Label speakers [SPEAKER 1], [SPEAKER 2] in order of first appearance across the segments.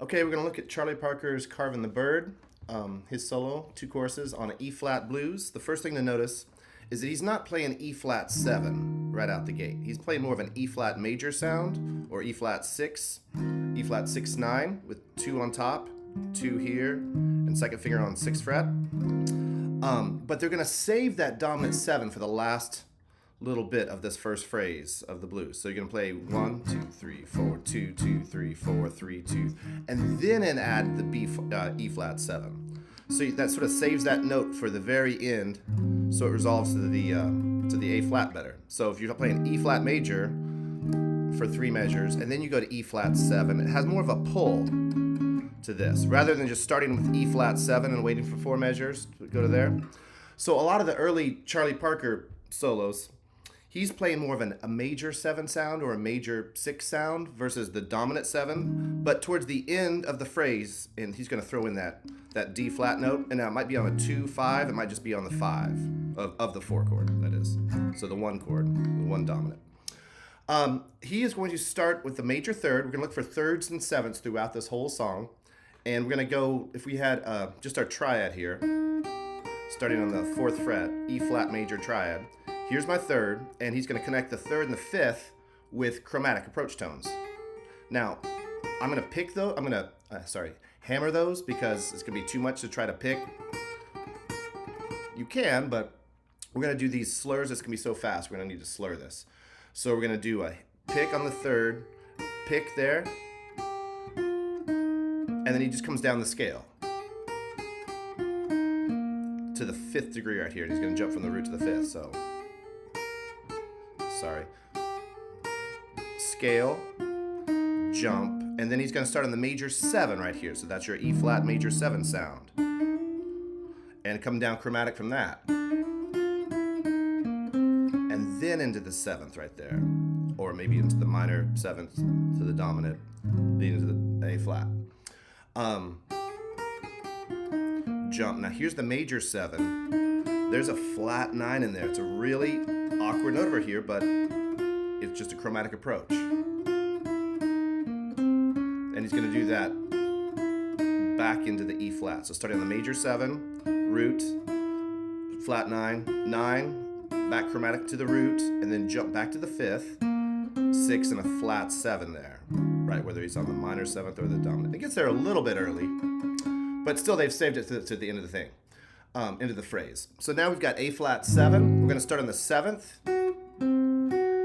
[SPEAKER 1] Okay, we're going to look at Charlie Parker's Carvin the Bird, his solo, two choruses on an E-flat blues. The first thing to notice is that he's not playing E-flat 7 right out the gate. He's playing more of an E-flat major sound, or E-flat 6, E-flat 6-9 with 2 on top, 2 here, and second finger on 6th fret. But they're going to save that dominant 7 for the last little bit of this first phrase of the blues. So you're going to play 1, 2, 3, 4, 2, 2, 3, 4, 3, 2, and then add the E flat 7. So that sort of saves that note for the very end, so it resolves to the A flat better. So if you're playing E flat major for 3 measures, and then you go to E flat 7, it has more of a pull to this, rather than just starting with E flat 7 and waiting for 4 measures to go to there. So a lot of the early Charlie Parker solos, he's playing more of a major 7 sound or a major 6 sound versus the dominant 7. But towards the end of the phrase, and he's going to throw in that D flat note, and now it might be on a 2-5, it might just be on the 5 of the 4 chord, that is. So the 1 chord, the 1 dominant. He is going to start with the major 3rd. We're going to look for 3rds and 7ths throughout this whole song. And we're going to go, if we had just our triad here, starting on the 4th fret, E flat major triad. Here's my 3rd, and he's going to connect the 3rd and the 5th with chromatic approach tones. Now, I'm going to pick those, hammer those, because it's going to be too much to try to pick. You can, but we're going to do these slurs. It's going to be so fast, we're going to need to slur this. So we're going to do a pick on the 3rd, pick there, and then he just comes down the scale to the 5th degree right here, and he's going to jump from the root to the 5th, so... Scale, jump, and then he's going to start on the major 7 right here. So that's your E flat major 7 sound. And come down chromatic from that. And then into the 7th right there. Or maybe into the minor 7th to the dominant, then into the A flat. Jump. Now here's the major 7. There's a flat 9 in there. It's a really awkward note over here, but it's just a chromatic approach. And he's going to do that back into the E flat. So starting on the major 7, root, flat 9, 9, back chromatic to the root, and then jump back to the 5th, 6, and a flat 7 there. Right, whether he's on the minor 7th or the dominant. It gets there a little bit early, but still they've saved it to the end of the thing, into the phrase. So now we've got A flat 7. We're going to start on the 7th.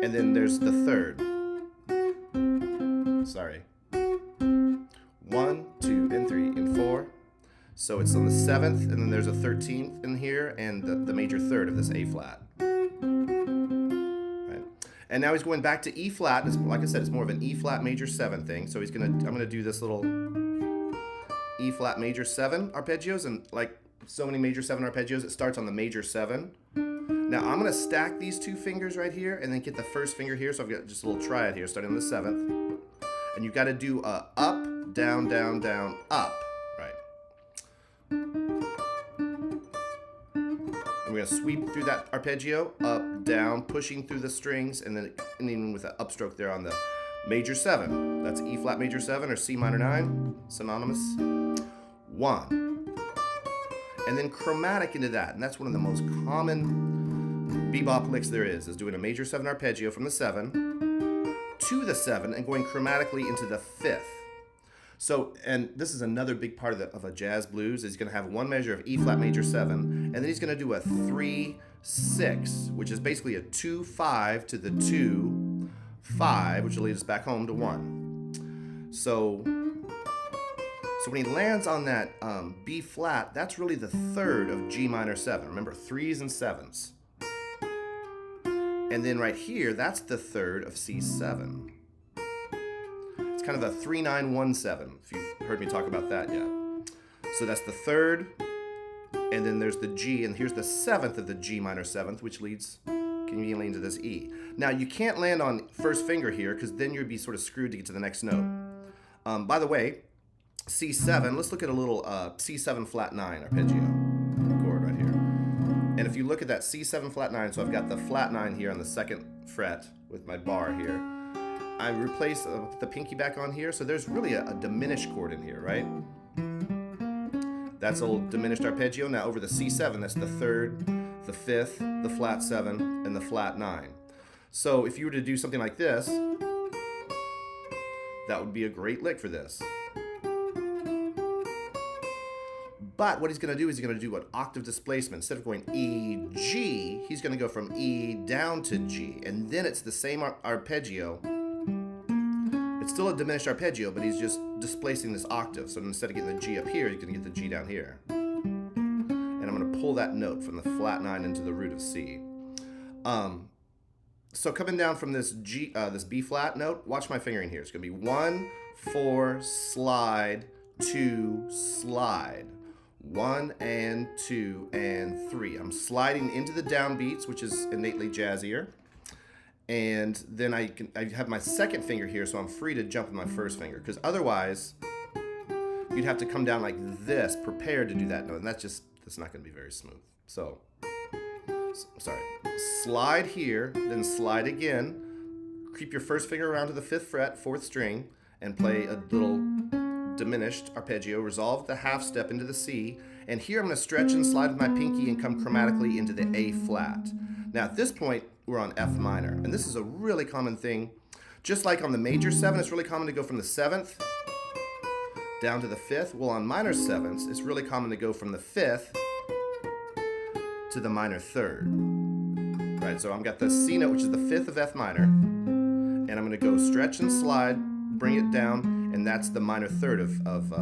[SPEAKER 1] And then there's the 3rd. Sorry. 1, 2, and 3, and 4. So it's on the 7th, and then there's a 13th in here, and the major 3rd of this A flat. Right. And now he's going back to E flat. It's, like I said, it's more of an E flat major 7 thing. So I'm gonna do this little E flat major 7 arpeggios, and like so many major 7 arpeggios, it starts on the major 7. Now I'm going to stack these 2 fingers right here and then get the 1st finger here. So I've got just a little triad here starting on the 7th. And you've got to do a up, down, down, down, up. Right. And we're going to sweep through that arpeggio, up, down, pushing through the strings, and then ending with an upstroke there on the major 7. That's E flat major 7 or C minor 9, synonymous. 1. And then chromatic into that. And that's one of the most common bebop licks there is doing a major 7 arpeggio from the 7 to the 7 and going chromatically into the 5th. So, and this is another big part of a jazz blues, is he's going to have 1 measure of E flat major 7, and then he's going to do a 3-6, which is basically a 2-5 to the 2-5, which will lead us back home to 1. So when he lands on that B flat, that's really the 3rd of G minor 7. Remember, 3s and 7s. And then right here, that's the 3rd of C7. It's kind of a 3-9-1-7, if you've heard me talk about that yet. So that's the 3rd, and then there's the G, and here's the 7th of the G minor 7th, which leads conveniently into this E. Now, you can't land on 1st finger here, because then you'd be sort of screwed to get to the next note. By the way, C7, let's look at a little C7 flat 9 arpeggio chord right here. And if you look at that C7 flat 9, so I've got the flat 9 here on the 2nd fret with my bar here. I replace the pinky back on here, so there's really a diminished chord in here, right? That's a diminished arpeggio. Now over the C7, that's the third, the fifth, the flat 7, and the flat 9. So if you were to do something like this, that would be a great lick for this. But what he's going to do is he's going to do an octave displacement. Instead of going E, G, he's going to go from E down to G. And then it's the same arpeggio. It's still a diminished arpeggio, but he's just displacing this octave. So instead of getting the G up here, he's going to get the G down here. And I'm going to pull that note from the flat 9 into the root of C. So coming down from this G, this B flat note, watch my fingering here. It's going to be 1, 4, slide, 2, slide. 1 and 2 and 3. I'm sliding into the downbeats, which is innately jazzier. And then I have my second finger here, so I'm free to jump with my first finger. Because otherwise, you'd have to come down like this, prepared to do that note. And that's not going to be very smooth. So, sorry. Slide here, then slide again. Keep your first finger around to the 5th fret, 4th string, and play a little diminished arpeggio, resolve the half step into the C, and here I'm going to stretch and slide with my pinky and come chromatically into the A flat. Now at this point, we're on F minor, and this is a really common thing. Just like on the major 7, it's really common to go from the 7th down to the 5th. Well, on minor 7s, it's really common to go from the 5th to the minor 3rd. Right, so I've got the C note, which is the 5th of F minor, and I'm going to go stretch and slide, bring it down, and that's the minor 3rd of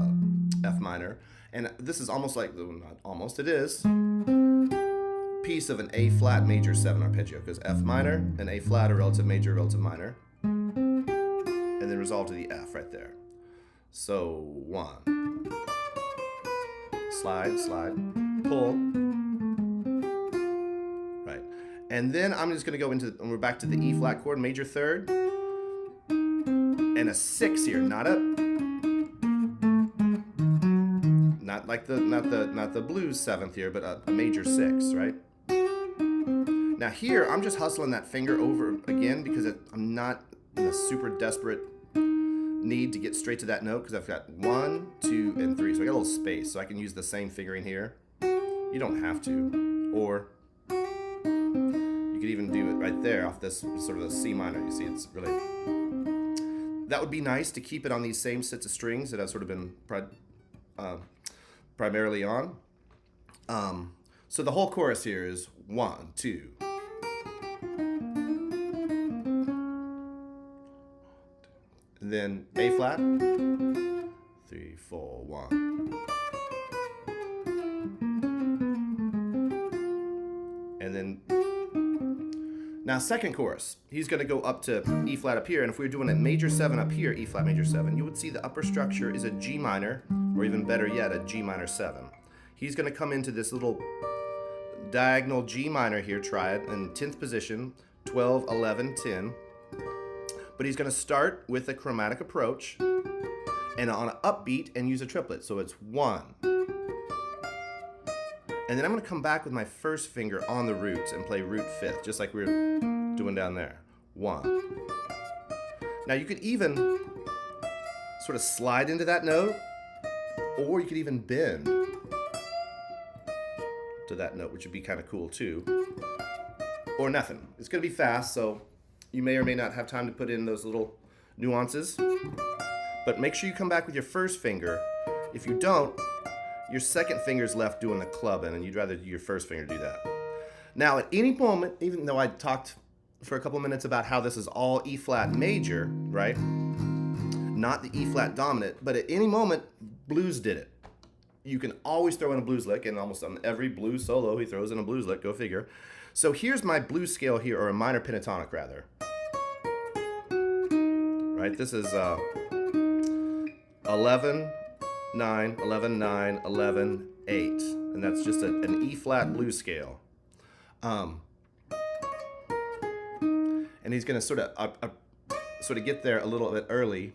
[SPEAKER 1] F minor. And this is almost like, not almost, it is, piece of an A flat major 7 arpeggio, because F minor and A flat are relative major, relative minor, and then resolve to the F right there. So 1, slide, slide, pull, right. And then I'm just going to go into, and we're back to the E flat chord, major 3rd, and a 6 here, not the blues 7th here, but a major 6, right? Now here, I'm just hustling that finger over again because I'm not in a super desperate need to get straight to that note because I've got 1, 2, and 3. So I got a little space, so I can use the same fingering here. You don't have to, or you could even do it right there off this sort of a C minor. You see, it's really, that would be nice to keep it on these same sets of strings that I've sort of been primarily on. So the whole chorus here is 1, 2. And then A flat, 3, 4, 1. And then, now second chorus, he's going to go up to E flat up here, and if we were doing a major 7 up here, E flat major 7, you would see the upper structure is a G minor, or even better yet, a G minor 7. He's going to come into this little diagonal G minor here, try it, in 10th position, 12, 11, 10. But he's going to start with a chromatic approach and on an upbeat and use a triplet. So it's 1. And then I'm going to come back with my first finger on the roots and play root 5th, just like we were doing down there. 1. Now you could even sort of slide into that note, or you could even bend to that note, which would be kind of cool too. Or nothing. It's going to be fast, so you may or may not have time to put in those little nuances. But make sure you come back with your first finger. If you don't, your second finger's left doing the clubbing, and you'd rather your first finger do that. Now, at any moment, even though I talked for a couple minutes about how this is all E flat major, right? Not the E flat dominant, but at any moment, blues did it. You can always throw in a blues lick, and almost on every blues solo, he throws in a blues lick, go figure. So here's my blues scale here, or a minor pentatonic rather. Right, this is 11, 9, 11, 9, 11, 8. And that's just an E flat blues scale. And he's going to sort of get there a little bit early.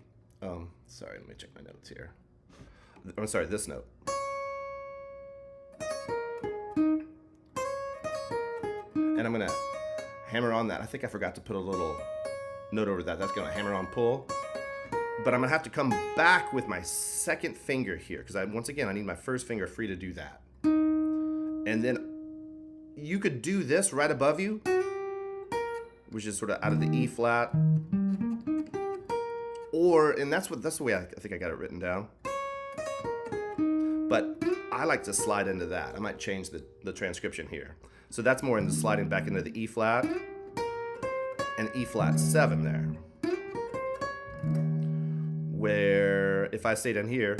[SPEAKER 1] Sorry, let me check my notes here. I'm sorry, this note. And I'm going to hammer on that. I think I forgot to put a little note over that. That's gonna hammer on pull. But I'm gonna have to come back with my second finger here, because once again, I need my first finger free to do that. And then you could do this right above you, which is sort of out of the E flat. Or, and that's the way I think I got it written down. But I like to slide into that. I might change the transcription here. So that's more into sliding back into the E flat and E flat 7 there. Where if I stay down here,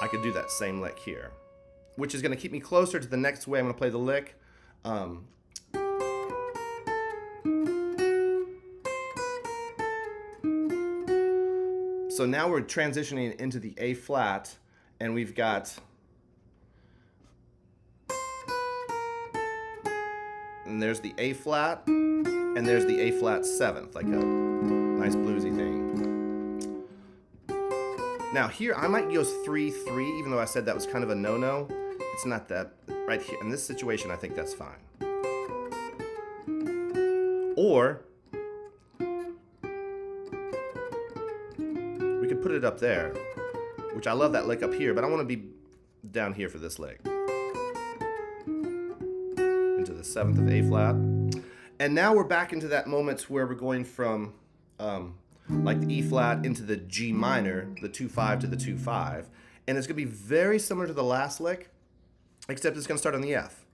[SPEAKER 1] I could do that same lick here, which is going to keep me closer to the next way I'm going to play the lick. So now we're transitioning into the A flat, and we've got, and there's the A flat, and there's the A flat 7th, like a nice bluesy thing. Now here, I might go 3-3, even though I said that was kind of a no-no. It's not that, right here, in this situation, I think that's fine. Or, we could put it up there, which I love that lick up here, but I want to be down here for this lick. Into the 7th of A flat. And now we're back into that moment where we're going from like the E flat into the G minor, the 2-5 to the 2-5. And it's going to be very similar to the last lick, except it's going to start on the F.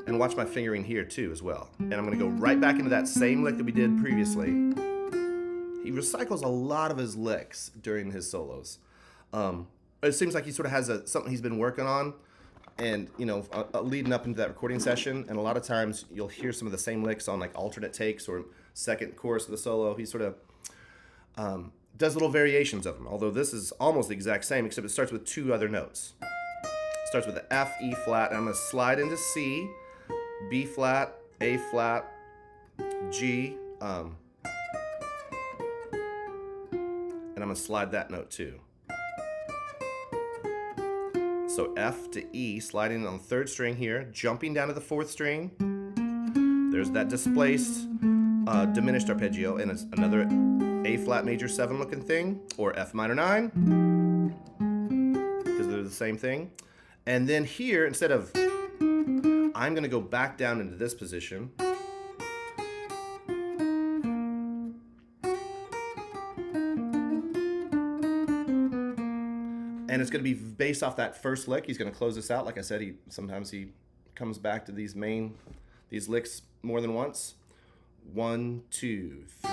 [SPEAKER 1] And watch my fingering here too as well. And I'm going to go right back into that same lick that we did previously. He recycles a lot of his licks during his solos. It seems like he sort of has something he's been working on, and leading up into that recording session. And a lot of times you'll hear some of the same licks on like alternate takes or second chorus of the solo. He sort of does little variations of them. Although this is almost the exact same, except it starts with 2 other notes. It starts with the F, E flat, and I'm going to slide into C, B flat, A flat, G. And I'm going to slide that note too. So F to E, sliding on the 3rd string here, jumping down to the 4th string. There's that displaced, diminished arpeggio, and it's another A flat major 7 looking thing, or F minor 9, because they're the same thing. And then here, instead of, I'm going to go back down into this position. And it's going to be based off that first lick. He's going to close this out. Like I said, sometimes he comes back to these licks more than once. 1, 2, 3.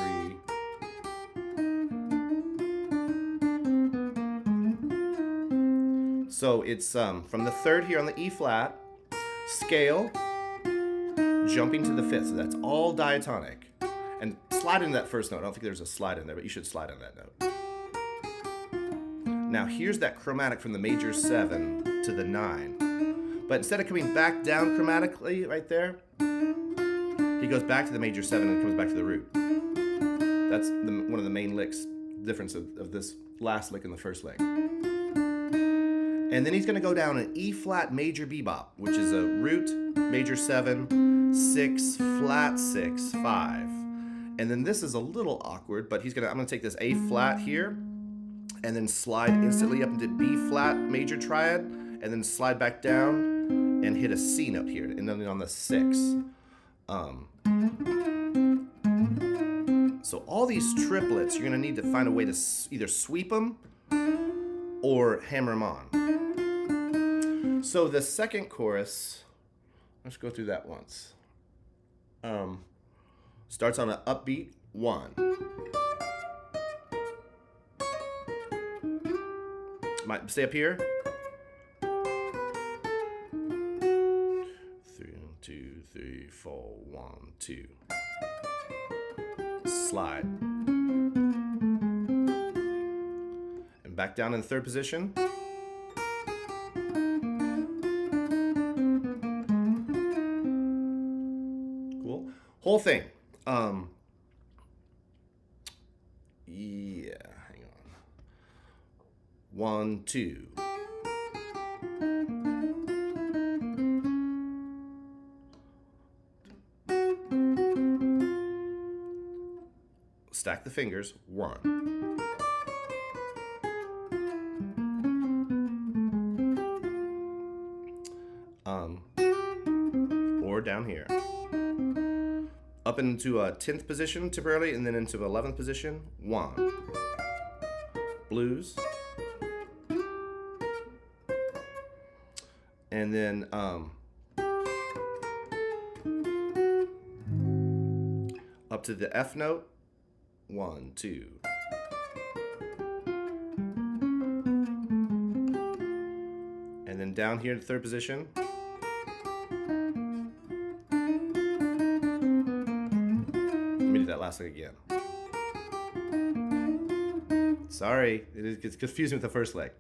[SPEAKER 1] So it's from the 3rd here on the E flat, scale, jumping to the 5th. So that's all diatonic. And slide into that first note. I don't think there's a slide in there, but you should slide on that note. Now here's that chromatic from the major 7 to the 9. But instead of coming back down chromatically right there, he goes back to the major 7 and comes back to the root. That's one of the main licks, difference of this last lick and the first lick. And then he's going to go down an E flat major bebop, which is a root, major 7, 6, flat 6, 5. And then this is a little awkward, but I'm going to take this A flat here, and then slide instantly up into B flat major triad, and then slide back down and hit a C note here, and then on the 6. So all these triplets, you're gonna need to find a way to either sweep them or hammer them on. So the second chorus, let's go through that once. Starts on an upbeat 1. Might stay up here. 3, 2, 3, 4, 1, 2. Slide. And back down in the 3rd position. Cool. Whole thing. Yeah, hang on. 1, 2. the fingers, 1. Or down here. Up into a 10th position temporarily, and then into 11th position, 1. Blues. And then up to the F note, 1, 2. And then down here to 3rd position. Let me do that last leg again. Sorry, it gets confusing with the first leg.